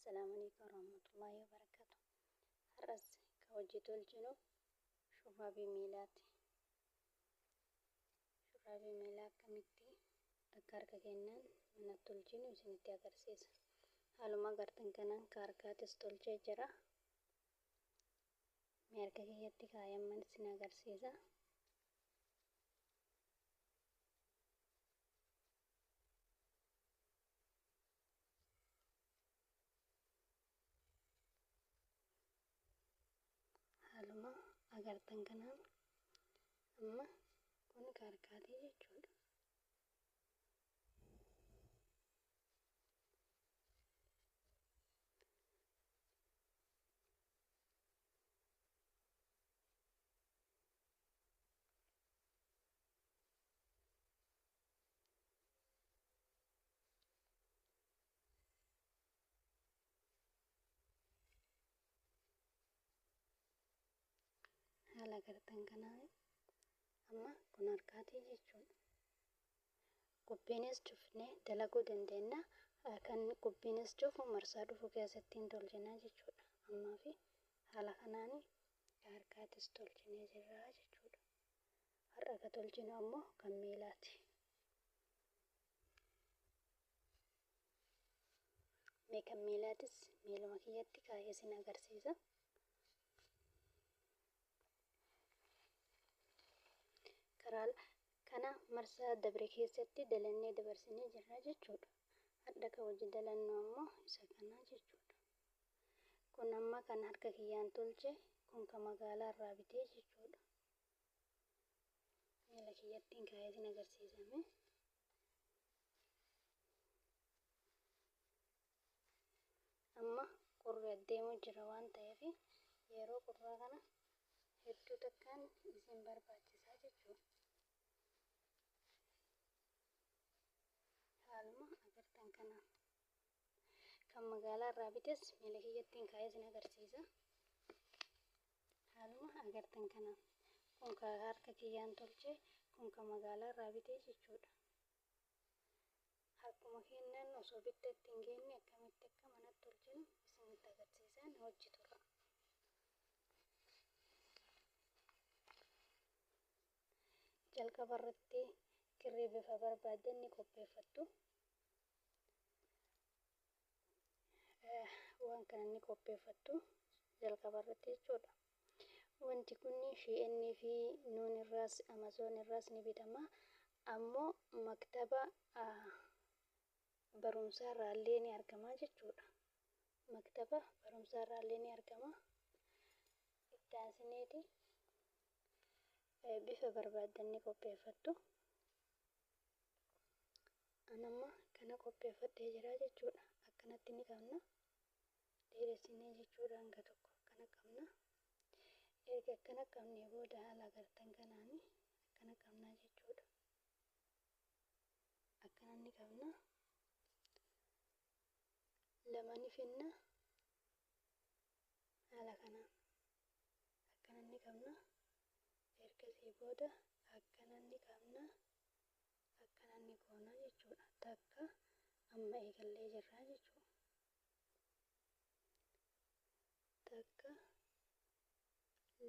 السلام عليكم ورحمة الله وبركاته. هرس كوجيت الجنو شرابي ميلات كميتي أكارك جنان من التلجين وسنتي أكرسيس هالو ما قرتن كنان كاركات استولجي جرا ميركا كيتي كايم من سنا أكرسيسا هالو ما أقرتن كنان أما كون كاركاتي جيجود haala gartan kanaan amma kun harkaatii jechuudha. Qophiinis cufnee dalaguu dandeenya. Kan qophiinis cufu marsaa dhufu keessatti hin tolchinaa jechuudha. Ammaa fi haala kanaan harkaatis tolchinee jirra jechuudha. Har'a ka tolchinu ammoo kan miilaati. Mee kan miilaatis miiluma kiyyatti kaayee sin agarsiisa. Kana marsaa dabre keessatti dalannee dabarsinee jirra jechuudha. Hadda ka hojii dalannu ammoo isa kana jechuudha. Kun amma kan harka kiyyaan tolche kun ka magaalaa irraa bitee jechuudha. Miila kiyyattiin kaayee sin agarsiisame. Amma qurri adeemuu jira waan ta'eef yeroo qurraa kana hedduu takkaan isin barbaachisaa jechuudha. Haaluma agartan kana kan magaalaa irraa bites miila kiyyattiin kaayee sin agarsiisa. Haaluma agartan kana kun ka harka kiyyaan tolche kun ka magaalaa irraa bitee jechuudha. Harkuma keenyaan osoo bitteetti hin geenye akkamitti akka mana tolchinu isinitti agarsiisaa na wajji tura. Jalqaba irratti kirrii bifa barbaadan ni qopheeffattu. Waan kana ni qopheeffattu jalqaba irratti jechuudha. Wanti kun Shein fi Nuun irraas Amazon irraas ni bitama. Ammoo maktaba barumsaa irraallee ni argama jechuudha. Maktaba barumsaa irraallee ni argama. Itti aansineeti bifa barbaadan ni qopheeffattu. Anamma kana qopheeffadhee jira jechuudha. Akkanatti ni qabna. Dheeressinee jechuudha hanga tokko akkana qabna. Erga akkana qabnee booda haala agartan kanaani akkana qabnaa jechuudha. Akkana ni qabna. Lama ni finna. Haala kanaan akkana ni qabna. Ergasii booda akkana ni qabna. Akkana ni goona jechuudha. Takka amma eegallee jirra jechuudha. Takka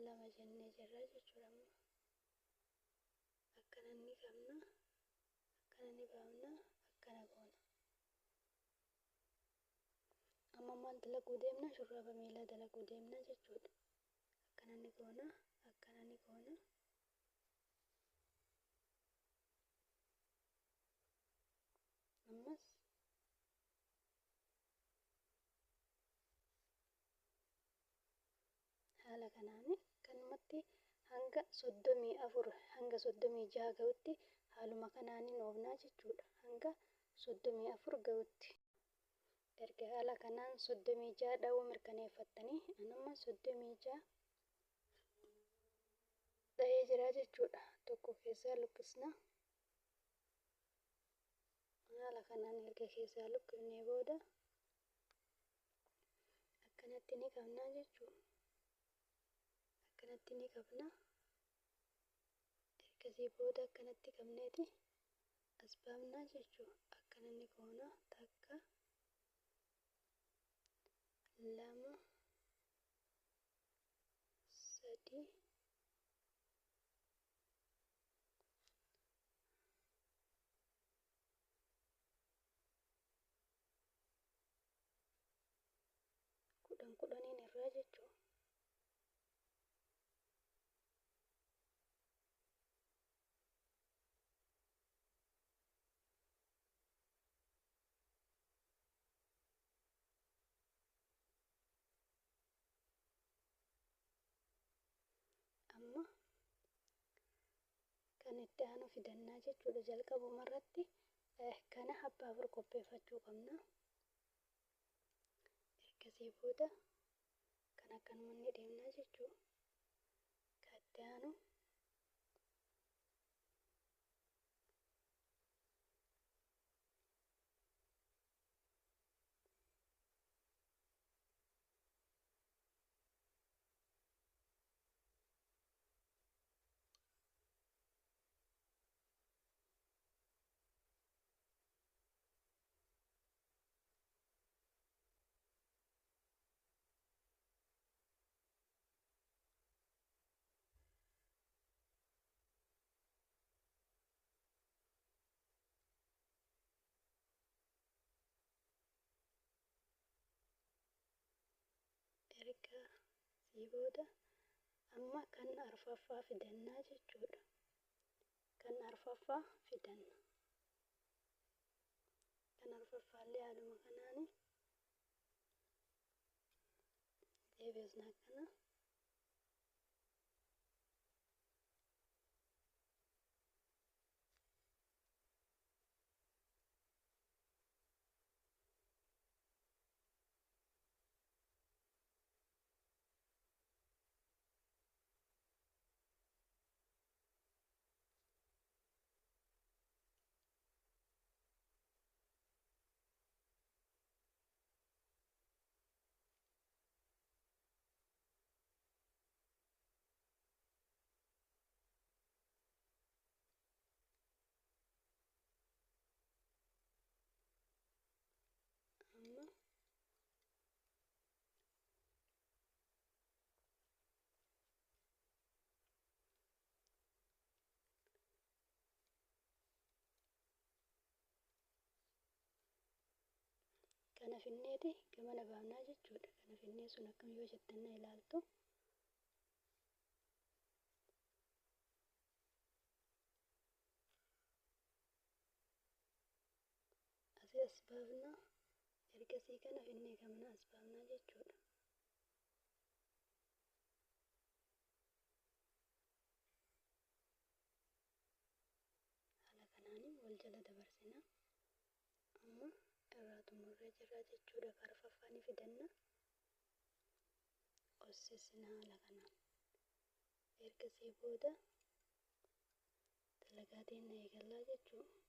lama jennee jirra jechuudha. Akkana ni qabna. Akkana ni baafna. Akkana goona. Amma maal dalaguu deemna? Shurraaba miilaa dalaguu deemna jechuudha. Akkana ni goona. Akkana ni goona. Ammas haala kanaan kanumatti hanga 34 hanga 36 ga'utti haaluma kanaanin oofnaa jechuudha. Hanga 34 ga'utti. Erga haala kanaan 36 dha'uu mirkaneeffattanii anamma 36 dha'ee jira jechuudha. Tokko keessaa luqqisna. Haala kanaan erga keessaa luqqifnee booda akkanatti ni qabnaa jechuudha. Akkanatti ni qabna. Ergasii booda akkanatti qabneeti as baafnaa jechuudha. Akkana ni goona takka kudhaniin irraa jechuudha. Amma kan itti aanu fidannaa jechuudha. Jalqabuma irratti kana abbaa afur qopheeffachuu qabna. Ergasii booda kan akkanuma ni deemnaa jechuudha. Kan itti aanu ergasii booda amma kan arfaffaa fidannaa jechuudha. Kan arfaffaa fidanna. Kan arfaffaallee haaluma kanaan deebisna kana. Amma kana finneeti gamana baafnaa jechuudha. Kana finnee sun akkam yoo jettan na ilaaltu. Asii as baafna. Ergasii kana finnee gamana as baafnaa jechuudha. Haala kanaanii wal jala dabarsina. Amma irraa xumurree jirra jechuudha. Kan arfaffaa ni fidanna. Hossisna haala kanaan. Ergasii booda dalagaa teenya eegallaa jechuudha.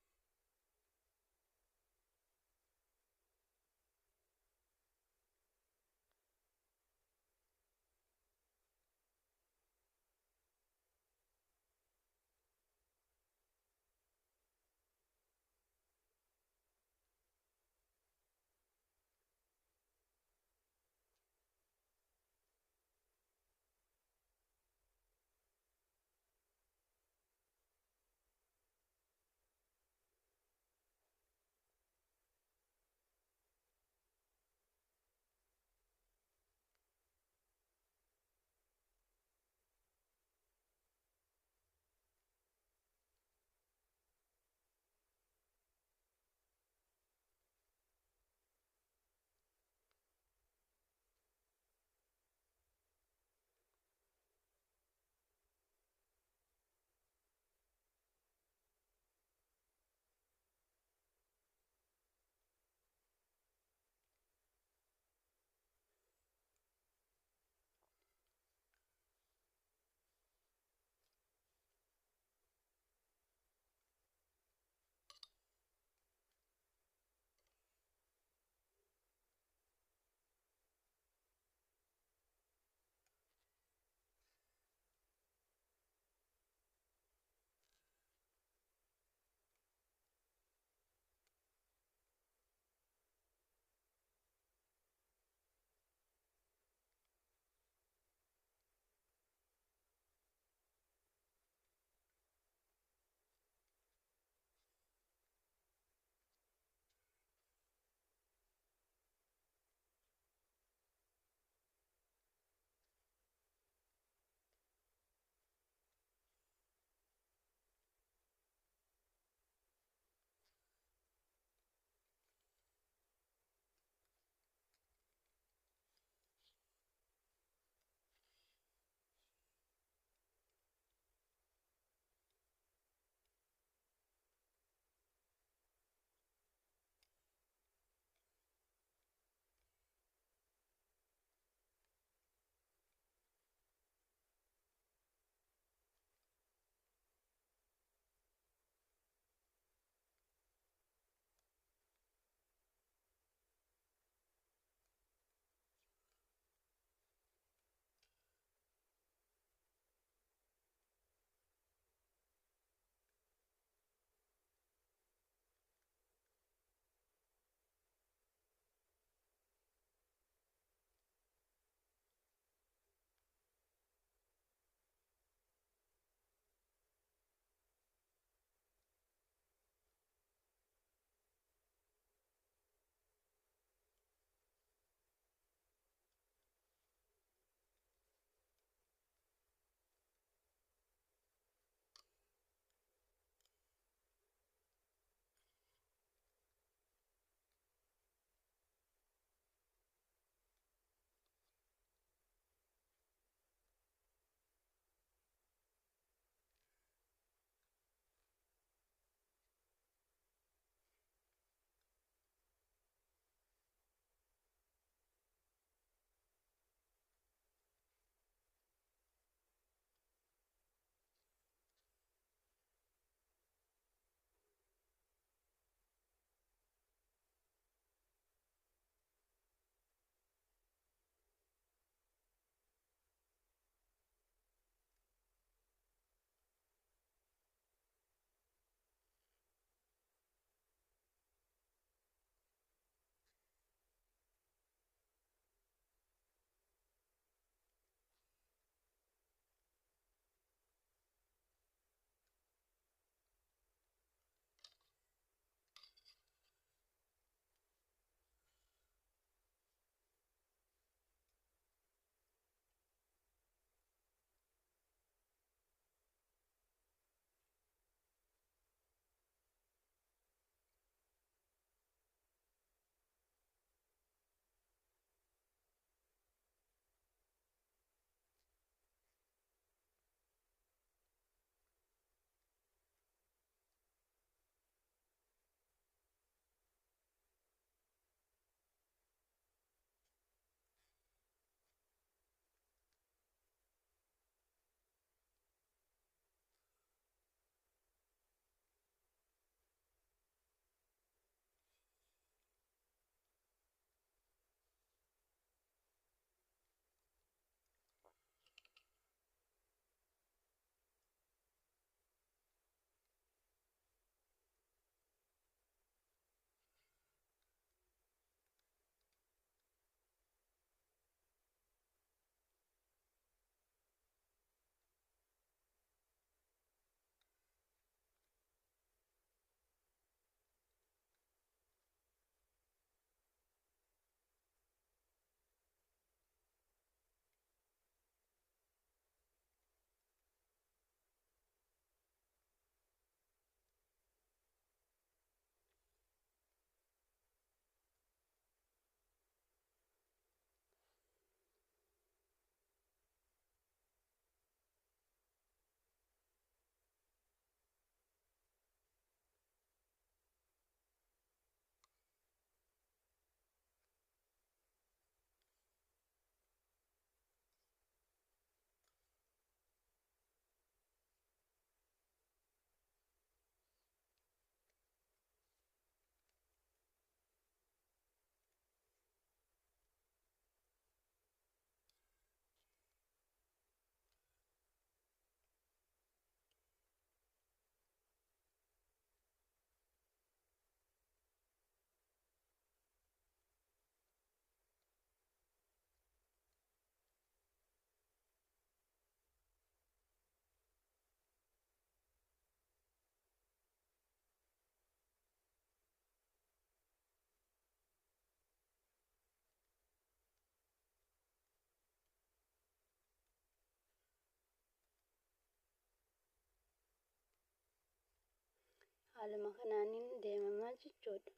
haaluma kanaanin deemamaa jechuudha.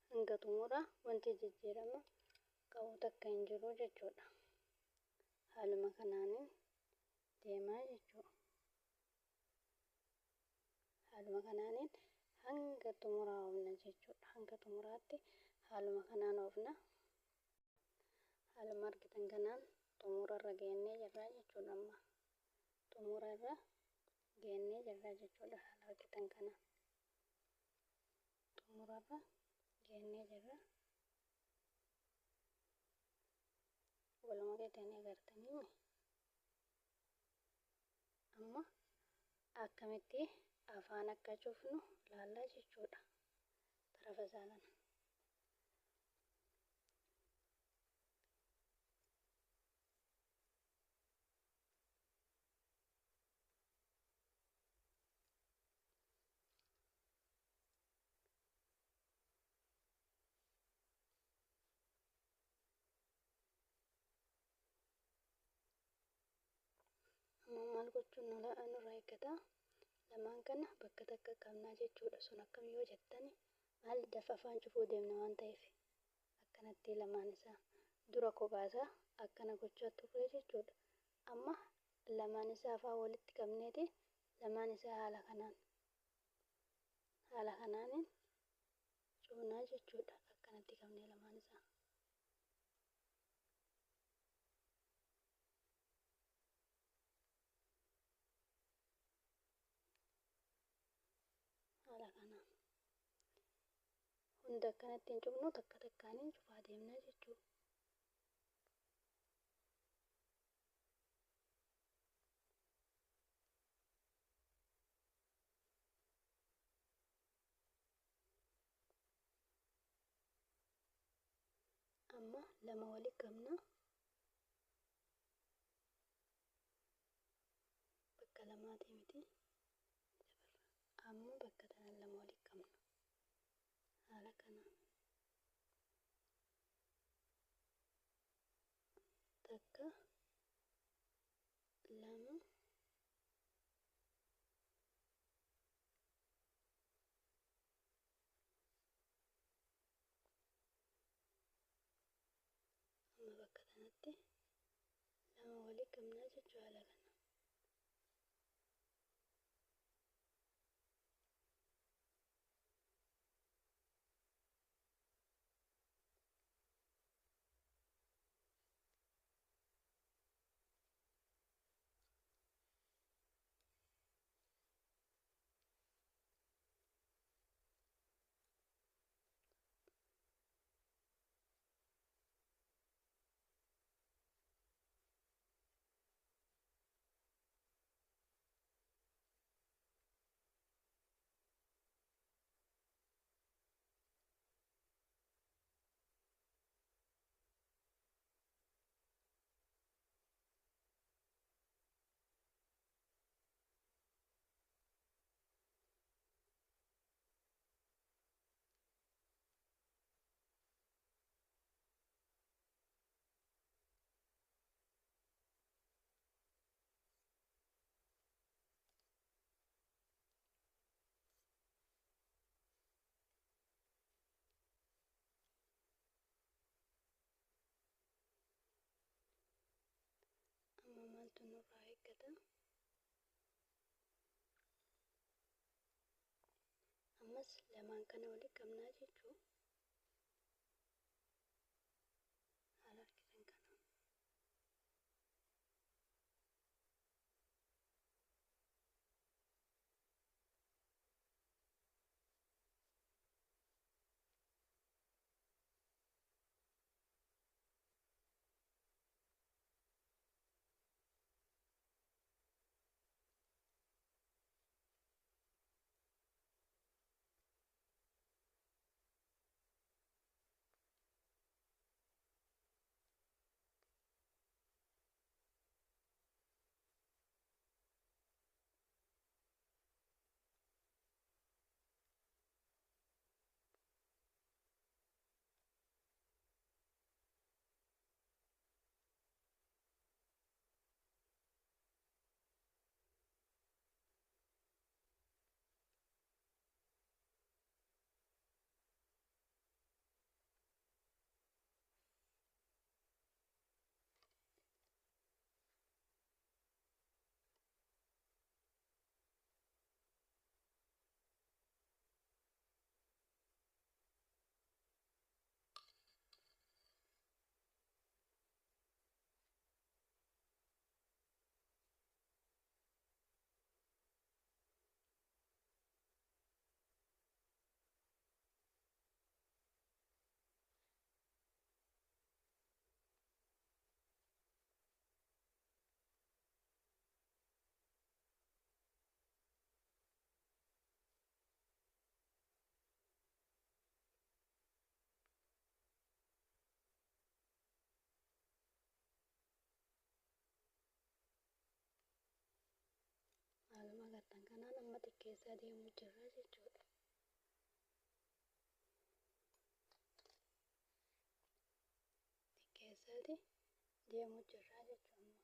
Hanga xumura wanti jijjiirama qabu takka hin jiru jechuudha. Haaluma kanaanin deemaa jechuudha. Haaluma kanaanin hanga xumuraa oofna jechuudha. Hanga xumuraatti haaluma kanaan oofna. Haaluma argitan kanaan xumurarra geennee jirra jechuudha. Amma xumurarra geennee jirra jechuudha. Haala argitan kanaan xumurarra geennee jirra. Waluma gatanii agartanii amma akkamitti afaan akka cufnu ilaallaa jechuudha. Tarafa saalan maal gochuun nurraa eeggata? Lamaan kana bakka takka qabnaa jechuudha. Sun akkam yoo jettani maal dafa afaan cufuu deemna waan ta'eef akkanatti lamaan isaa dura kophaasaa akkana gochaa turre jechuudha. Amma lamaan isaa afaan walitti qabneeti lamaan isaa haala kanaanin cufnaa jechuudha. Akkanatti qabnee lamaan isaa haala kanaan hunda akkanatti hin cufnu takka takkaaniin cufaa deemnaa jechuudha. Amma lama walitti qabna bakka lamaati miti amma bakka tanaan lama walitti qabna haala kanaan takka lama amma bakka tanatti lama walitti qabnaa jechuu haala kana. Amma maaltu nurraa eeggata? Ammas lamaan kana walitti qabnaa jechuu haala argitan kanaan. amma xiqqeessaa deemuu jirra jechuudha. Xiqqeessaati deemuu jirra jechuudha.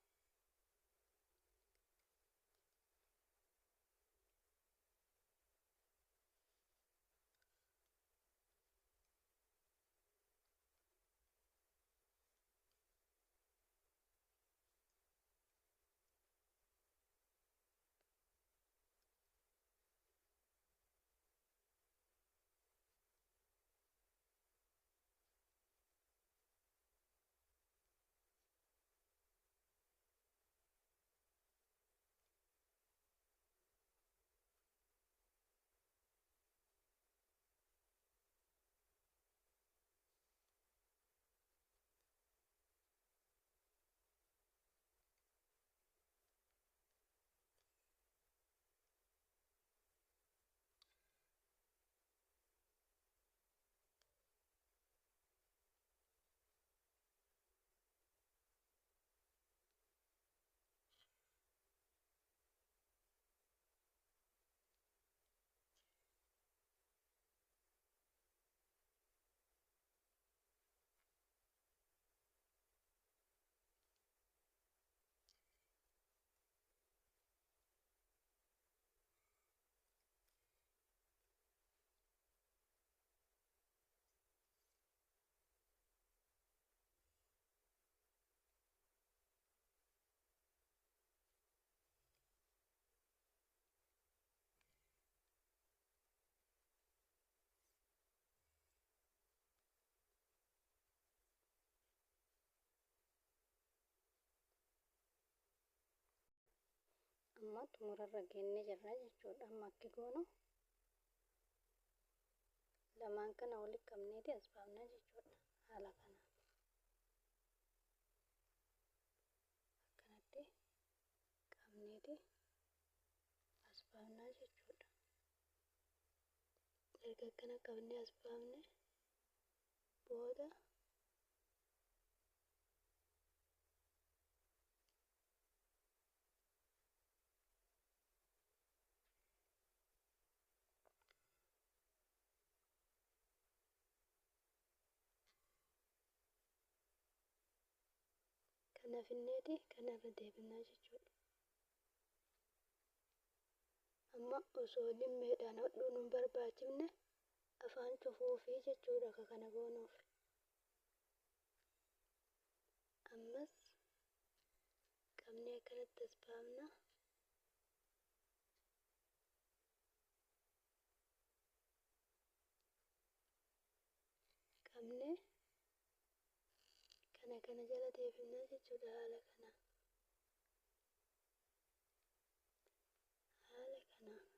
Amma xumurarra geennee jirra jechuudha. Amma akki goonu lamaan kana walitti qabneeti as baafna jechuudha. Haala kanaan akkanatti qabneeti as baafna jechuudha. Erga akkana qabnee as baafne booda kana finneeti kanarra deebinaa jechuudha. Amma osoo limmeedhaan hodhuu nun barbaachifne afaan cufuufi jechuudha akka kana goonuuf. Ammas qabnee akkanatti as baafna. Qabnee kana jala deebinaa jechuudha haala kanaan. Haala kanaan.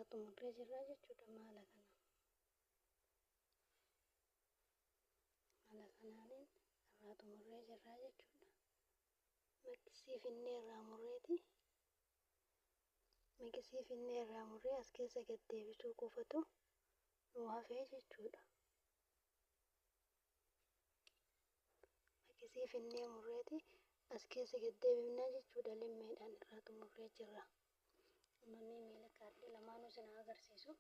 irraa xumurree jirra jechuudha haala kana. Haala kanaanin irraa xumurree jirra jechuudha. Maqsii finnee irraa murree as keessa gad deebisuu qofatu nu hafee jechuudha. Maqsii finnee murreeti as keessa gad deebifnaa jechuudha. Limmeedhaan irraa xumurree jirra. Uumamni miila kaardii lamaanuu isin agarsiisu.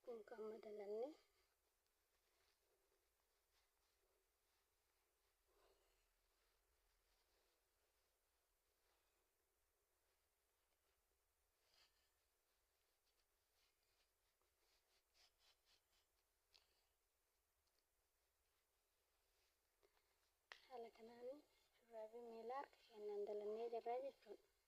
Kun kan madalanne haala kanaan shurraabii miilaa harka keenyaan dalannee jirra jechuudha.